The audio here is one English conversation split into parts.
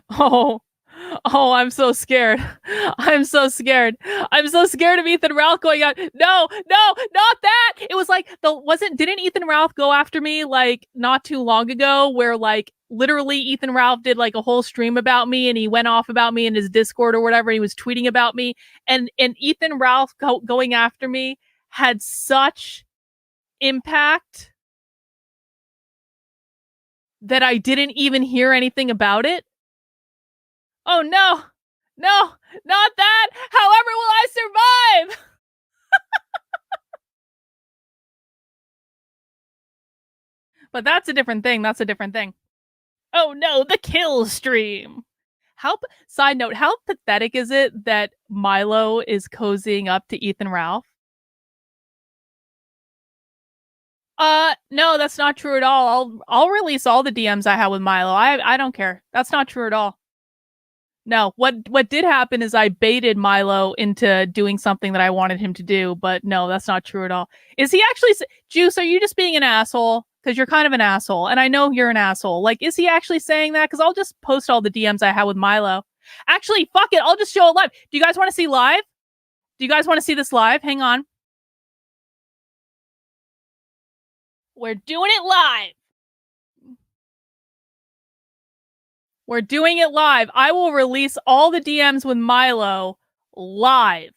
Oh, oh, I'm so scared. I'm so scared. I'm so scared of Ethan Ralph going out. No, no, not that. It was like didn't Ethan Ralph go after me like not too long ago where like literally Ethan Ralph did like a whole stream about me and he went off about me in his Discord or whatever. He was tweeting about me and Ethan Ralph going after me had such impact that I didn't even hear anything about it. Oh no, no, not that. However, will I survive? But that's a different thing. That's a different thing. Oh no, the kill stream. Side note, how pathetic is it that Milo is cozying up to Ethan Ralph? No, that's not true at all. I'll release all the DMs I have with Milo. I don't care. That's not true at all. No, what did happen is I baited Milo into doing something that I wanted him to do, but no, that's not true at all. Is he actually Juice? Are you just being an asshole? Because you're kind of an asshole, and I know you're an asshole. Like, is he actually saying that? Because I'll just post all the DMs I had with Milo. Actually, fuck it, I'll just show it live. Do you guys want to see live? Do you guys want to see this live? Hang on. We're doing it live. We're doing it live. I will release all the DMs with Milo live.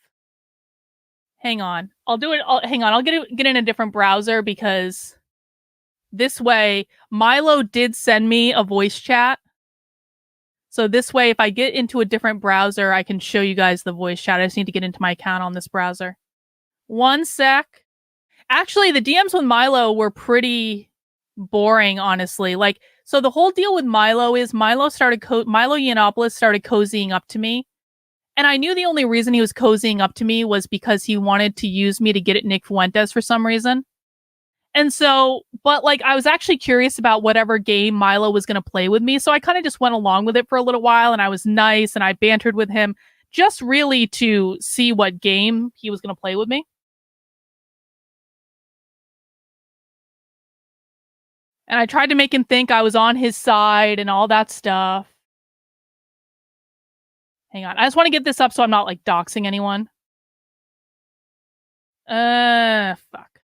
Hang on. I'll do it. Hang on. I'll get in a different browser because this way, Milo did send me a voice chat. So this way, if I get into a different browser, I can show you guys the voice chat. I just need to get into my account on this browser. One sec. Actually, the DMs with Milo were pretty boring, honestly. Like, so the whole deal with Milo is Milo Yiannopoulos started cozying up to me. And I knew the only reason he was cozying up to me was because he wanted to use me to get at Nick Fuentes for some reason. And so, but like, I was actually curious about whatever game Milo was going to play with me. So I kind of just went along with it for a little while and I was nice and I bantered with him just really to see what game he was going to play with me. And I tried to make him think I was on his side and all that stuff. Hang on. I just want to get this up so I'm not like doxing anyone. Fuck.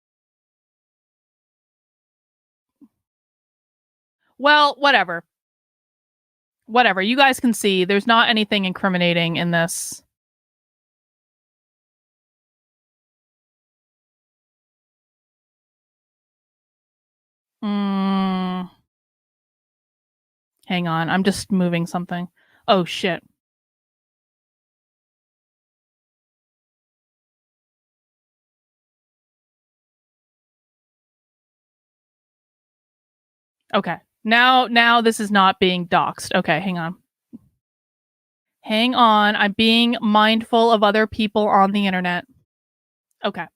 Well, whatever. Whatever. You guys can see there's not anything incriminating in this. Hang on. I'm just moving something. Oh, shit. Okay. Now this is not being doxed. Okay, hang on. Hang on. I'm being mindful of other people on the internet. Okay.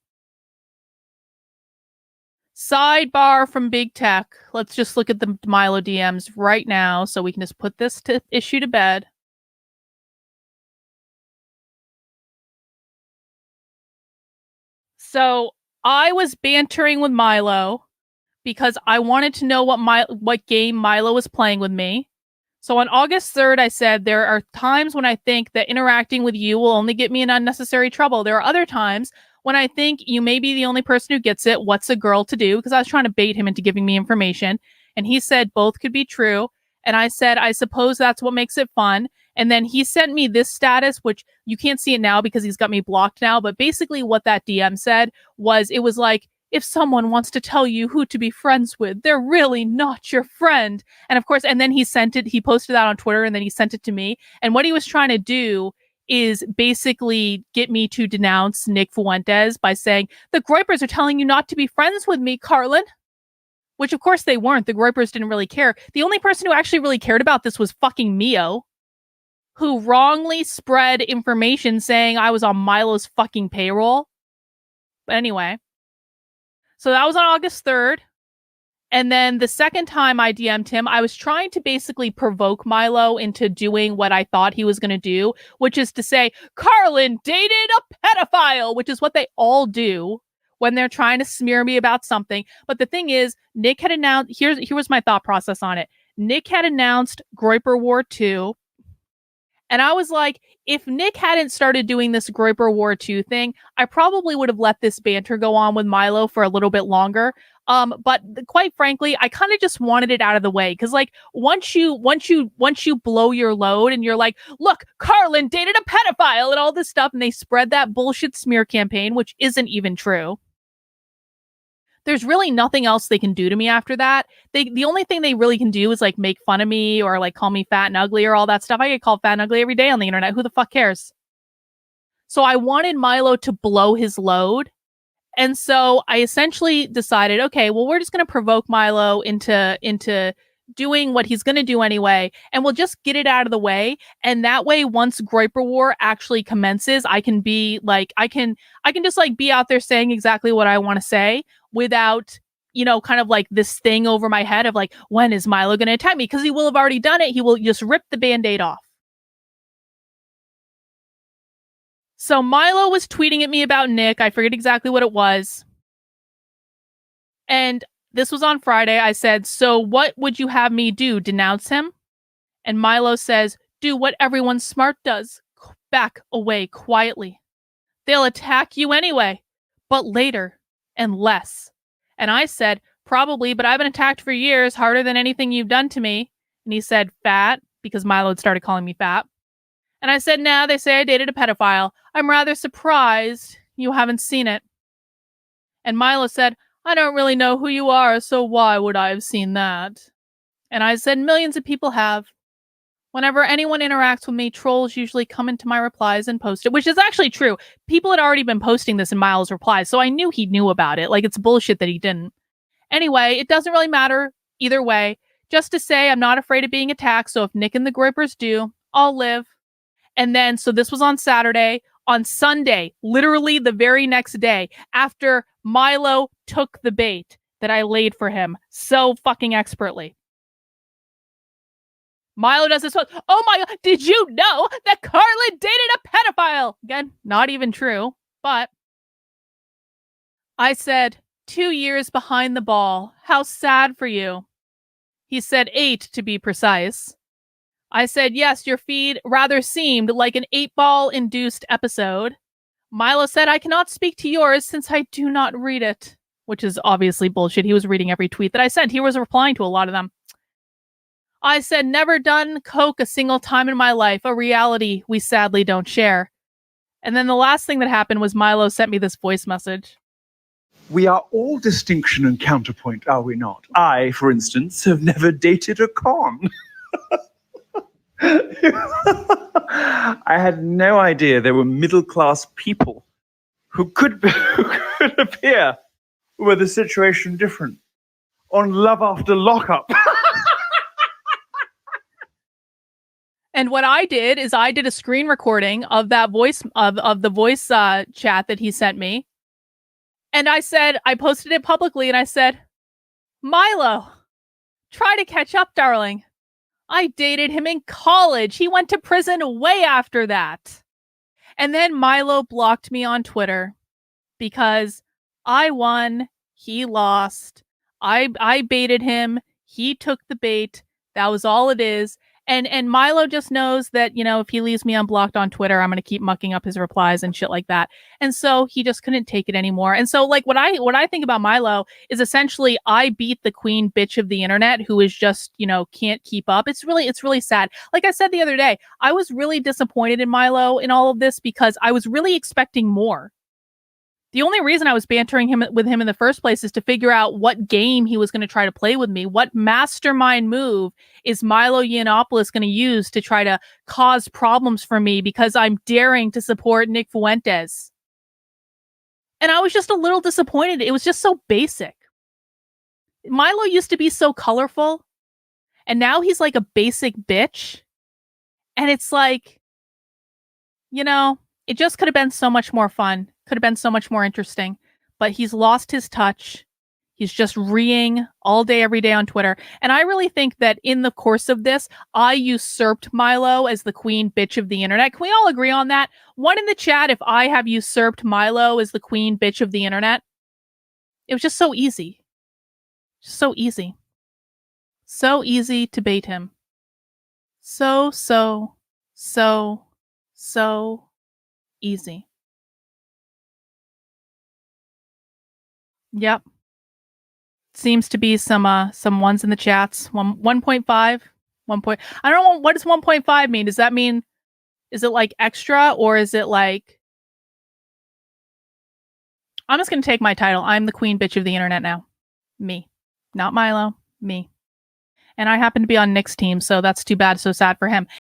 Sidebar from Big Tech. Let's just look at the Milo DMs right now so we can just put this issue to bed. So I was bantering with Milo because I wanted to know what game Milo was playing with me. So on August 3rd, I said, there are times when I think that interacting with you will only get me in unnecessary trouble. There are other times when I think you may be the only person who gets it. What's a girl to do? Because I was trying to bait him into giving me information. And he said both could be true. And I said, I suppose that's what makes it fun. And then he sent me this status, which you can't see it now because he's got me blocked now. But basically what that DM said was, it was like, if someone wants to tell you who to be friends with, they're really not your friend. And of course, and then he posted that on Twitter and then he sent it to me. And what he was trying to do is basically get me to denounce Nick Fuentes by saying, the Groypers are telling you not to be friends with me, Karlyn. Which of course they weren't. The Groypers didn't really care. The only person who actually really cared about this was fucking Mio, who wrongly spread information saying I was on Milo's fucking payroll. But anyway. So that was on August 3rd. And then the second time I DM'd him, I was trying to basically provoke Milo into doing what I thought he was going to do, which is to say, Karlyn dated a pedophile, which is what they all do when they're trying to smear me about something. But the thing is, Nick had announced, here was my thought process on it. Nick had announced Groyper War 2. And I was like, if Nick hadn't started doing this Groyper War 2 thing, I probably would have let this banter go on with Milo for a little bit longer. But quite frankly, I kind of just wanted it out of the way because, like, once you blow your load and you're like, look, Karlyn dated a pedophile and all this stuff, and they spread that bullshit smear campaign, which isn't even true. There's really nothing else they can do to me after that. The only thing they really can do is like make fun of me or like call me fat and ugly or all that stuff. I get called fat and ugly every day on the internet. Who the fuck cares? So I wanted Milo to blow his load. And so I essentially decided, okay, well, we're just going to provoke Milo into doing what he's going to do anyway, and we'll just get it out of the way. And that way, once Groyper War actually commences, I can be like, I can just like be out there saying exactly what I want to say without, kind of like this thing over my head of like, when is Milo going to attack me? Because he will have already done it. He will just rip the Band-Aid off. So Milo was tweeting at me about Nick. I forget exactly what it was. And this was on Friday. I said, so what would you have me do? Denounce him? And Milo says, do what everyone smart does. Back away quietly. They'll attack you anyway, but later and less. And I said, probably, but I've been attacked for years, harder than anything you've done to me. And he said, fat, because Milo had started calling me fat. And I said, nah, they say I dated a pedophile. I'm rather surprised you haven't seen it. And Milo said, I don't really know who you are, so why would I have seen that? And I said, millions of people have. Whenever anyone interacts with me, trolls usually come into my replies and post it, which is actually true. People had already been posting this in Miles' replies, so I knew he knew about it. Like, it's bullshit that he didn't. Anyway, it doesn't really matter either way. Just to say, I'm not afraid of being attacked, so if Nick and the Groypers do, I'll live. And then, so this was on Saturday. On Sunday, literally the very next day, after Milo took the bait that I laid for him so fucking expertly, Milo does this one. Oh my God, did you know that Karlyn dated a pedophile? Again, not even true, but I said, 2 years behind the ball. How sad for you. He said 8 to be precise. I said, yes, your feed rather seemed like an 8-ball induced episode. Milo said, I cannot speak to yours since I do not read it, which is obviously bullshit. He was reading every tweet that I sent. He was replying to a lot of them. I said, never done coke a single time in my life, a reality we sadly don't share. And then the last thing that happened was Milo sent me this voice message. We are all distinction and counterpoint, are we not? I, for instance, have never dated a con. I had no idea there were middle-class people who could appear were the situation different on Love After Lockup. And what I did is I did a screen recording of that voice of the voice chat that he sent me. And I said, I posted it publicly and I said, Milo, try to catch up, darling. I dated him in college. He went to prison way after that. And then Milo blocked me on Twitter because I won, he lost. I baited him. He took the bait. That was all it is. And Milo just knows that, if he leaves me unblocked on Twitter, I'm going to keep mucking up his replies and shit like that. And so he just couldn't take it anymore. And so like what I think about Milo is essentially I beat the queen bitch of the internet who is just, can't keep up. It's really sad. Like I said the other day, I was really disappointed in Milo in all of this because I was really expecting more. The only reason I was bantering with him in the first place is to figure out what game he was going to try to play with me. What mastermind move is Milo Yiannopoulos going to use to try to cause problems for me because I'm daring to support Nick Fuentes? And I was just a little disappointed. It was just so basic. Milo used to be so colorful, and now he's like a basic bitch. And it's like, it just could have been so much more fun. Could have been so much more interesting, but he's lost his touch. He's just reeing all day, every day on Twitter. And I really think that in the course of this, I usurped Milo as the queen bitch of the internet. Can we all agree on that? One in the chat if I have usurped Milo as the queen bitch of the internet. It was just so easy. Just so easy. So easy to bait him. So So easy. Yep. Seems to be some ones in the chats. 1.5. 1 point. I don't know what does 1.5 mean. Does that mean is it like extra or is it like I'm just going to take my title. I'm the queen bitch of the internet now. Me. Not Milo, me. And I happen to be on Nick's team, so that's too bad, so sad for him.